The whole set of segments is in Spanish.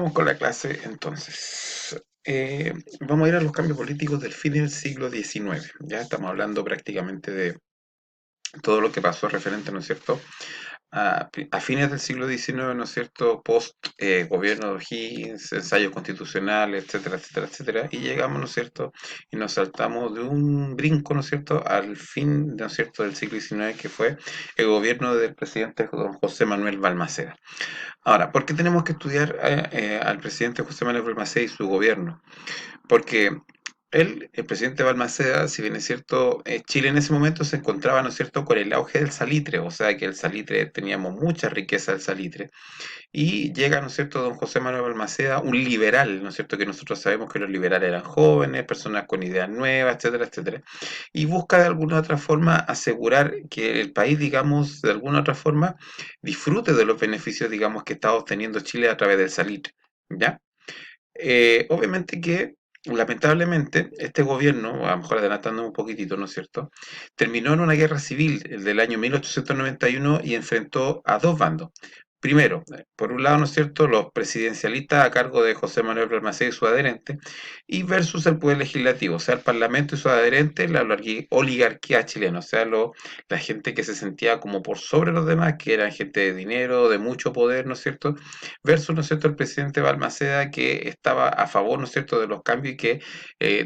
Vamos con la clase entonces. Vamos a ir a los cambios políticos del fin del siglo XIX. Ya estamos hablando prácticamente de todo lo que pasó referente, ¿no es cierto?, a fines del siglo XIX, ¿no es cierto?, post gobierno de O'Higgins, ensayos constitucionales, etcétera, etcétera, etcétera, y llegamos, ¿no es cierto?, y nos saltamos de un brinco, ¿no es cierto?, al fin, ¿no es cierto?, del siglo XIX, que fue el gobierno del presidente don José Manuel Balmaceda. Ahora, ¿por qué tenemos que estudiar al presidente José Manuel Balmaceda y su gobierno? Porque él, el presidente Balmaceda, si bien es cierto, Chile en ese momento se encontraba, ¿no es cierto?, con el auge del salitre, o sea que el salitre, teníamos mucha riqueza del salitre, y llega, ¿no es cierto?, don José Manuel Balmaceda, un liberal, ¿no es cierto?, que nosotros sabemos que los liberales eran jóvenes, personas con ideas nuevas, etcétera, etcétera, y busca de alguna u otra forma asegurar que el país, digamos, de alguna u otra forma, disfrute de los beneficios, digamos, que está obteniendo Chile a través del salitre, ¿ya? Obviamente que, lamentablemente, este gobierno, a lo mejor adelantando un poquitito, ¿no es cierto?, terminó en una guerra civil, el del año 1891, y enfrentó a dos bandos. Primero, por un lado, ¿no es cierto?, los presidencialistas a cargo de José Manuel Balmaceda y sus adherentes, y versus el poder legislativo, o sea, el parlamento y sus adherentes, la oligarquía chilena, o sea, la gente que se sentía como por sobre los demás, que eran gente de dinero, de mucho poder, ¿no es cierto?, versus, ¿no es cierto?, el presidente Balmaceda, que estaba a favor, ¿no es cierto?, de los cambios y que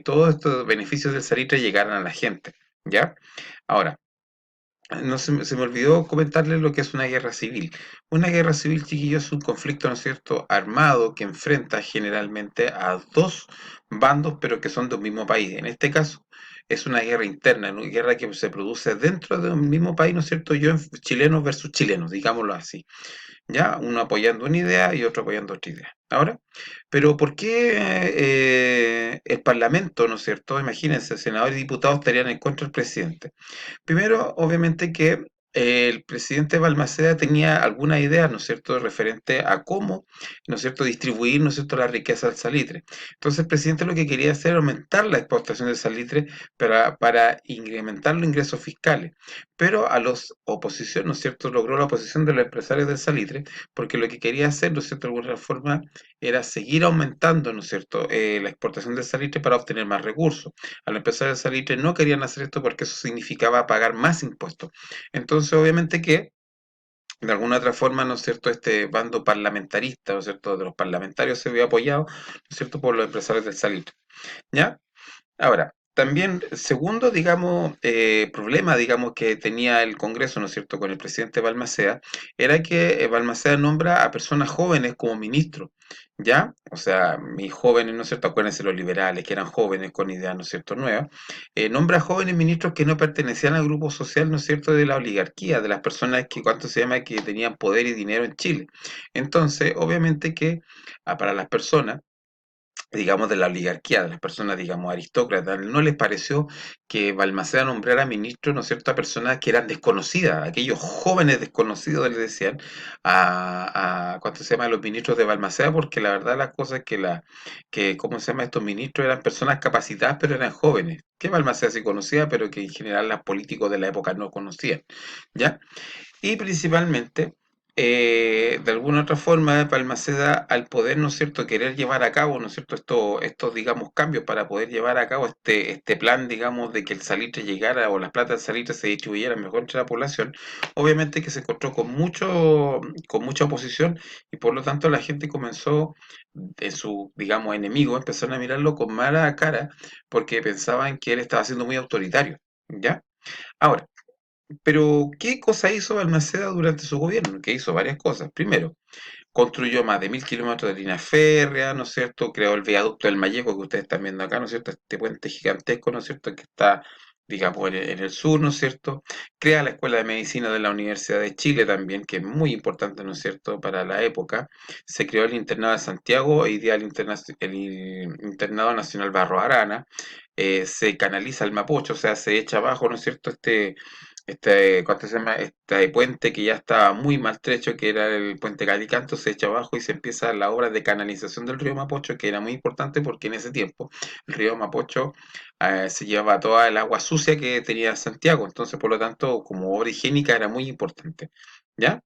todos estos beneficios del salitre llegaran a la gente, ¿ya? Ahora, no se me olvidó comentarles lo que es una guerra civil. Una guerra civil, chiquillos, es un conflicto, ¿no es cierto?, armado que enfrenta generalmente a dos bandos, pero que son de un mismo país. En este caso, es una guerra interna, una guerra que se produce dentro de un mismo país, ¿no es cierto?, chilenos versus chilenos, digámoslo así. ¿Ya? Uno apoyando una idea y otro apoyando otra idea. Ahora, pero ¿por qué el Parlamento, ¿no es cierto? Imagínense, senadores y diputados estarían en contra del presidente. Primero, obviamente que el presidente Balmaceda tenía alguna idea, ¿no es cierto?, referente a cómo, ¿no es cierto?, distribuir, ¿no es cierto?, la riqueza del salitre. Entonces, el presidente lo que quería hacer era aumentar la exportación del salitre para incrementar los ingresos fiscales. Pero a los oposición, ¿no es cierto?, logró la oposición de los empresarios del salitre, porque lo que quería hacer, ¿no es cierto?, de alguna forma, era seguir aumentando, ¿no es cierto?, la exportación del salitre para obtener más recursos. A los empresarios del salitre no querían hacer esto porque eso significaba pagar más impuestos. Entonces, obviamente que, de alguna otra forma, ¿no es cierto?, este bando parlamentarista, ¿no es cierto?, de los parlamentarios se vio apoyado, ¿no es cierto?, por los empresarios del salitre, ¿ya? Ahora, también, segundo, digamos, problema, digamos, que tenía el Congreso, ¿no es cierto?, con el presidente Balmaceda, era que Balmaceda nombra a personas jóvenes como ministros, ¿ya? O sea, mis jóvenes, ¿no es cierto?, acuérdense los liberales, que eran jóvenes con ideas, ¿no es cierto?, nuevas, nombra jóvenes ministros que no pertenecían al grupo social, ¿no es cierto?, de la oligarquía, de las personas que, ¿cuánto se llama?, que tenían poder y dinero en Chile. Entonces, obviamente que para las personas, digamos, de la oligarquía, de las personas, digamos, aristócratas, no les pareció que Balmaceda nombrara ministros, ¿no es cierto?, a personas que eran desconocidas, aquellos jóvenes desconocidos, les decían, ¿cuánto se llama?, los ministros de Balmaceda, porque la verdad las cosas que, ¿cómo se llama?, estos ministros eran personas capacitadas, pero eran jóvenes, que Balmaceda sí conocía, pero que en general los políticos de la época no conocían, ¿ya? Y principalmente, de alguna otra forma, Balmaceda, al poder, ¿no es cierto?, querer llevar a cabo, ¿no es cierto?, estos, digamos, cambios para poder llevar a cabo este plan, digamos, de que el salitre llegara o las plata del salitre se distribuyeran mejor entre la población, obviamente que se encontró con mucha oposición y por lo tanto la gente comenzó, de su, digamos, enemigo, empezaron a mirarlo con mala cara porque pensaban que él estaba siendo muy autoritario, ¿ya? Ahora, pero, ¿qué cosa hizo Balmaceda durante su gobierno? Que hizo varias cosas. Primero, construyó más de 1000 kilómetros de línea férrea, ¿no es cierto? Creó el viaducto del Mayeco, que ustedes están viendo acá, ¿no es cierto? Este puente gigantesco, ¿no es cierto? Que está, digamos, en el sur, ¿no es cierto? Crea la Escuela de Medicina de la Universidad de Chile también, que es muy importante, ¿no es cierto?, para la época. Se creó el internado de Santiago y el internado nacional Barro Arana. Se canaliza el Mapocho, o sea, se echa abajo, ¿no es cierto?, ¿cuánto se llama? Este puente que ya estaba muy maltrecho, que era el puente Calicanto, se echa abajo y se empieza la obra de canalización del río Mapocho, que era muy importante porque en ese tiempo el río Mapocho se llevaba toda el agua sucia que tenía Santiago, entonces por lo tanto como obra higiénica era muy importante, ¿ya?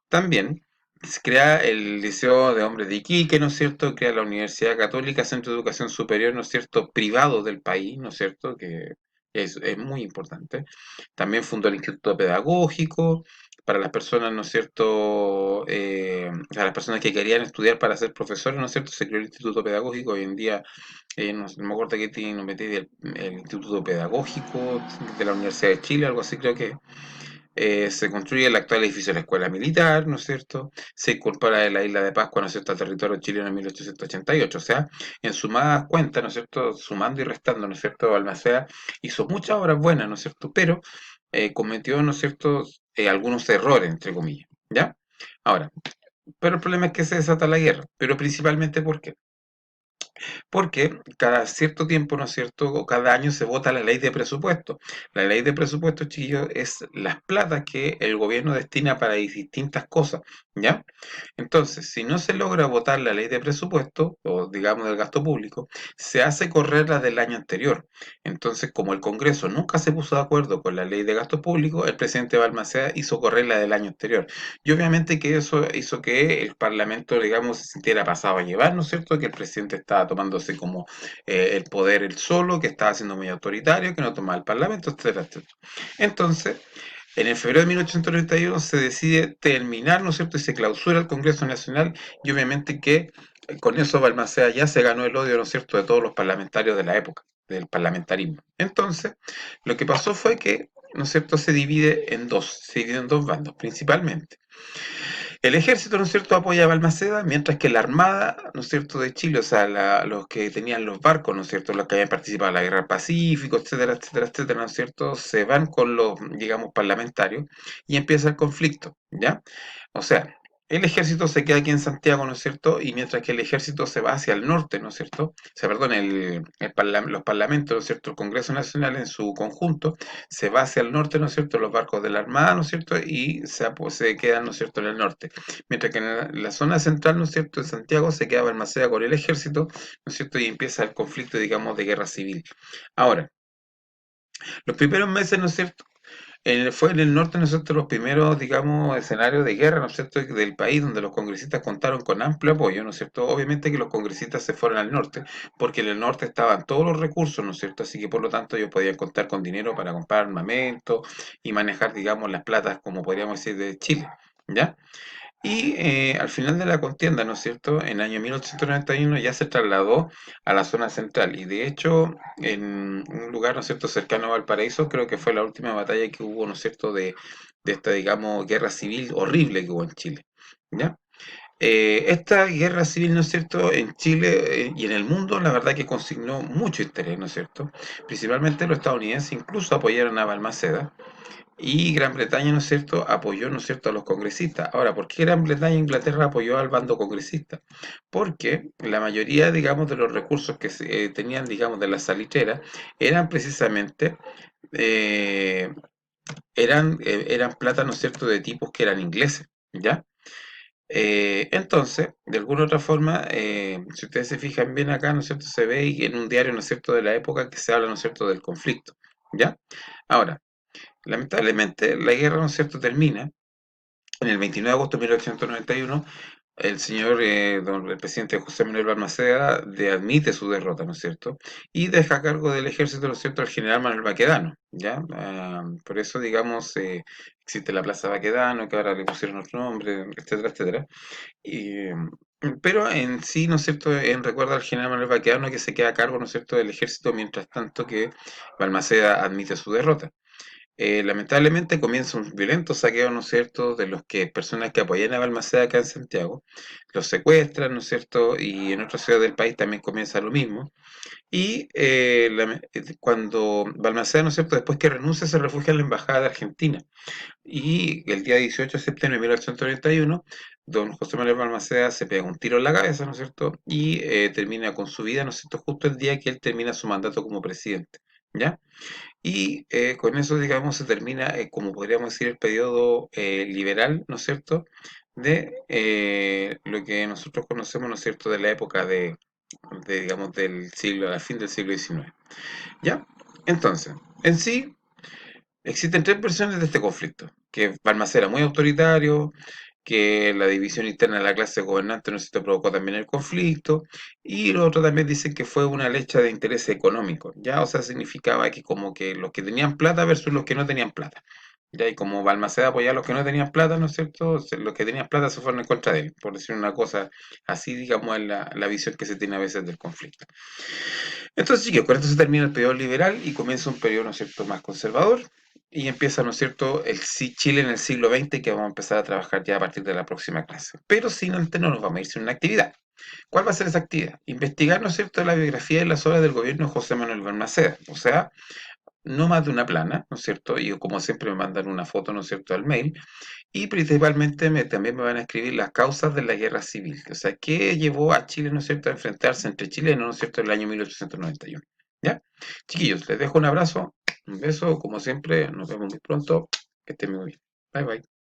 También Se crea el Liceo de Hombres de Iquique, ¿no es cierto? Crea la Universidad Católica, centro de educación superior, ¿no es cierto?, privado del país, ¿no es cierto?, que es muy importante. También fundó el Instituto Pedagógico para las personas, ¿no es cierto?, para las personas que querían estudiar para ser profesores, ¿no es cierto?, se creó el Instituto Pedagógico. Hoy en día, no me acuerdo qué tiene, no metí el Instituto Pedagógico de la Universidad de Chile, algo así creo que se construye el actual edificio de la Escuela Militar, ¿no es cierto? Se incorpora de la isla de Pascua, ¿no es cierto?, al territorio chileno en 1888. O sea, en sumadas cuentas, ¿no es cierto?, sumando y restando, ¿no es cierto?, Balmaceda hizo muchas obras buenas, ¿no es cierto?, pero cometió, ¿no es cierto?, algunos errores, entre comillas, ¿ya? Ahora, pero el problema es que se desata la guerra, pero principalmente ¿por qué? Porque cada cierto tiempo, ¿no es cierto?, o cada año se vota la ley de presupuesto. La ley de presupuesto, chiquillos, es las platas que el gobierno destina para distintas cosas, ¿ya? Entonces, si no se logra votar la ley de presupuesto, o digamos del gasto público, se hace correr la del año anterior. Entonces, como el Congreso nunca se puso de acuerdo con la ley de gasto público, el presidente Balmaceda hizo correr la del año anterior. Y obviamente que eso hizo que el Parlamento, digamos, se sintiera pasado a llevar, ¿no es cierto? Que el presidente estaba tomándose como el poder él solo, que estaba siendo muy autoritario, que no tomaba el Parlamento, etcétera, etcétera. Entonces, en el febrero de 1831 se decide terminar, ¿no es cierto?, y se clausura el Congreso Nacional, y obviamente que con eso Balmaceda ya se ganó el odio, ¿no es cierto?, de todos los parlamentarios de la época, del parlamentarismo. Entonces, lo que pasó fue que, ¿no es cierto?, se divide en dos bandos, principalmente. El ejército, ¿no es cierto?, apoya a Balmaceda, mientras que la armada, ¿no es cierto?, de Chile, o sea, los que tenían los barcos, ¿no es cierto?, los que habían participado en la Guerra del Pacífico, etcétera, etcétera, etcétera, ¿no es cierto?, se van con los, digamos, parlamentarios y empieza el conflicto, ¿ya? O sea, el ejército se queda aquí en Santiago, ¿no es cierto?, y mientras que el ejército se va hacia el norte, ¿no es cierto?, o sea, perdón, los parlamentos, ¿no es cierto?, el Congreso Nacional en su conjunto se va hacia el norte, ¿no es cierto?, los barcos de la Armada, ¿no es cierto?, y se quedan, ¿no es cierto?, en el norte. Mientras que en la zona central, ¿no es cierto?, en Santiago se queda Balmaceda con el ejército, ¿no es cierto?, y empieza el conflicto, digamos, de guerra civil. Ahora, los primeros meses, ¿no es cierto?, fue en el norte, ¿no es cierto?, los primeros, digamos, escenarios de guerra, ¿no es cierto?, del país, donde los congresistas contaron con amplio apoyo, ¿no es cierto? Obviamente que los congresistas se fueron al norte, porque en el norte estaban todos los recursos, ¿no es cierto? Así que por lo tanto ellos podían contar con dinero para comprar armamento y manejar, digamos, las platas, como podríamos decir, de Chile, ¿ya? Y al final de la contienda, ¿no es cierto?, en el año 1891 ya se trasladó a la zona central, y de hecho en un lugar, ¿no es cierto?, cercano a Valparaíso, creo que fue la última batalla que hubo, ¿no es cierto?, de esta, digamos, guerra civil horrible que hubo en Chile, ¿ya? Esta guerra civil, ¿no es cierto?, en Chile y en el mundo, la verdad que consignó mucho interés, ¿no es cierto? Principalmente los estadounidenses incluso apoyaron a Balmaceda, y Gran Bretaña, ¿no es cierto?, apoyó, ¿no es cierto?, a los congresistas. Ahora, ¿por qué Gran Bretaña e Inglaterra apoyó al bando congresista? Porque la mayoría, digamos, de los recursos que se tenían, digamos, de las salitreras, eran precisamente, eh, eran plata, ¿no es cierto?, de tipos que eran ingleses, ¿ya? Entonces, de alguna u otra forma, si ustedes se fijan bien acá, ¿no es cierto?, se ve en un diario, ¿no es cierto?, de la época que se habla, ¿no es cierto?, del conflicto, ¿ya? Ahora, lamentablemente, la guerra, ¿no es cierto?, termina en el 29 de agosto de 1891. El señor, el presidente José Manuel Balmaceda admite su derrota, ¿no es cierto? Y deja a cargo del ejército, ¿no es cierto?, al general Manuel Baquedano, ¿ya? Por eso, digamos, existe la Plaza Baquedano, que ahora le pusieron otro nombre, etcétera, etcétera. Y, pero en sí, ¿no es cierto?, en recuerdo al general Manuel Baquedano, que se queda a cargo, ¿no es cierto?, del ejército, mientras tanto que Balmaceda admite su derrota. Lamentablemente comienza un violento saqueo, ¿no es cierto?, de los que personas que apoyan a Balmaceda acá en Santiago, los secuestran, ¿no es cierto?, y en otras ciudades del país también comienza lo mismo. Y cuando Balmaceda, ¿no es cierto?, después que renuncia, se refugia en la Embajada de Argentina. Y el día 18 de septiembre de 1831, don José Manuel Balmaceda se pega un tiro en la cabeza, ¿no es cierto?, y termina con su vida, ¿no es cierto?, justo el día que él termina su mandato como presidente, ¿ya? Y con eso, digamos, se termina, como podríamos decir, el periodo liberal, ¿no es cierto?, de lo que nosotros conocemos, ¿no es cierto?, de la época digamos, del siglo, al fin del siglo XIX. ¿Ya? Entonces, en sí, existen tres versiones de este conflicto, que Balmaceda era muy autoritario, que la división interna de la clase gobernante, ¿no es cierto?, provocó también el conflicto, y los otros también dicen que fue una lecha de interés económico, ¿ya? O sea, significaba que como que los que tenían plata versus los que no tenían plata. Ya, y como Balmaceda apoyaba a los que no tenían plata, ¿no es cierto? Los que tenían plata se fueron en contra de él, por decir una cosa así, digamos, es la visión que se tiene a veces del conflicto. Entonces, sí, que con esto se termina el periodo liberal y comienza un periodo, ¿no es cierto?, más conservador, y empieza, ¿no es cierto?, Chile en el siglo XX, que vamos a empezar a trabajar ya a partir de la próxima clase. Pero sin antes no nos vamos a ir sin una actividad. ¿Cuál va a ser esa actividad? Investigar, ¿no es cierto?, la biografía y las obras del gobierno de José Manuel Balmaceda, o sea, no más de una plana, ¿no es cierto? Y como siempre me mandan una foto, ¿no es cierto?, al mail. Y principalmente también me van a escribir las causas de la guerra civil. O sea, ¿qué llevó a Chile, ¿no es cierto?, a enfrentarse entre chilenos, ¿no es cierto?, en el año 1891. ¿Ya? Chiquillos, les dejo un abrazo, un beso, como siempre, nos vemos muy pronto. Que estén muy bien. Bye bye.